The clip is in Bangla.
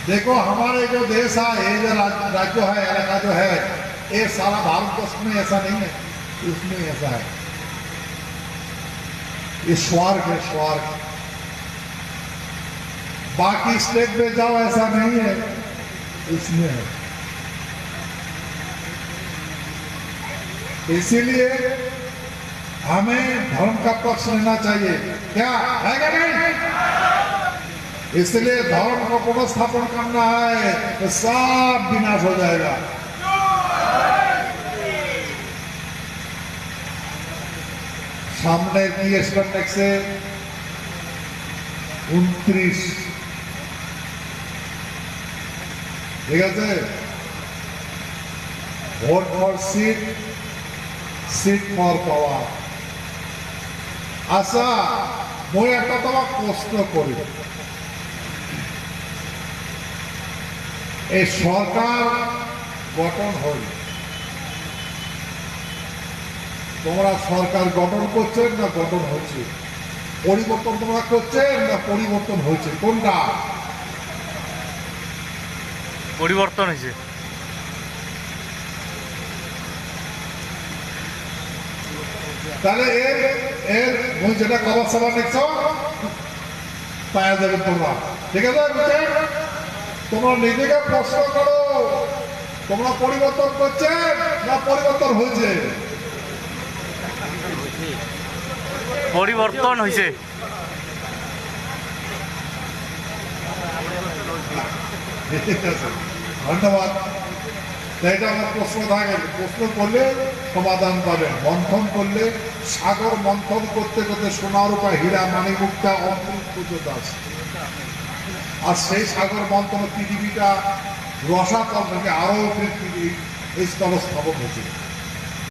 देखो हमारे जो देश है, ये जो राज्य है, इलाका जो है, ये सारा भारतवर्ष में ऐसा नहीं है, इसमें ऐसा है। ये स्वर्ग है, स्वर्ग। बाकी स्टेट में जाओ ऐसा नहीं है, इसमें है। इसीलिए हमें धर्म का पक्ष लेना चाहिए, क्या है क्या नहीं? इसलिए धर्म को पुनर्स्थापन करना है तो सब विनाश हो जाएगा। सामने की स्टेट टैक्स से 29, ঠিক আছে, vote for seat, seat for power. আচ্ছা, মই একটা তোমাক প্রশ্ন করি, এই সরকার গঠন হল, তোমরা সরকার গঠন করছেন না গঠন হচ্ছে? পরিবর্তন তোমরা করছেন না পরিবর্তন হয়েছে? কোনটা? পরিবর্তন হয়েছে। তাহলে এর এর যেটা খবর সবার দেখছ পাওয়া যাবে তোমরা, ঠিক আছে? তোমরা নিজেকে প্রশ্ন করো, তোমরা পরিবর্তন করছেন না পরিবর্তন হয়েছে? পরিবর্তন হয়েছে। ঠিক আছে, ধন্যবাদ। এটা আমার প্রশ্ন থাকে, প্রশ্ন করলে সমাধান পাবেন। মন্থন করলে সাগর মন্থন করতে করতে সোনার উপর হীরা মানিমুক্তা অমৃত পর্যন্ত আসে। আর সেই সাগর মন্থন পৃথিবীটা রসাতল থেকে আরো পৃথিবী স্থল স্থাপন হয়েছে।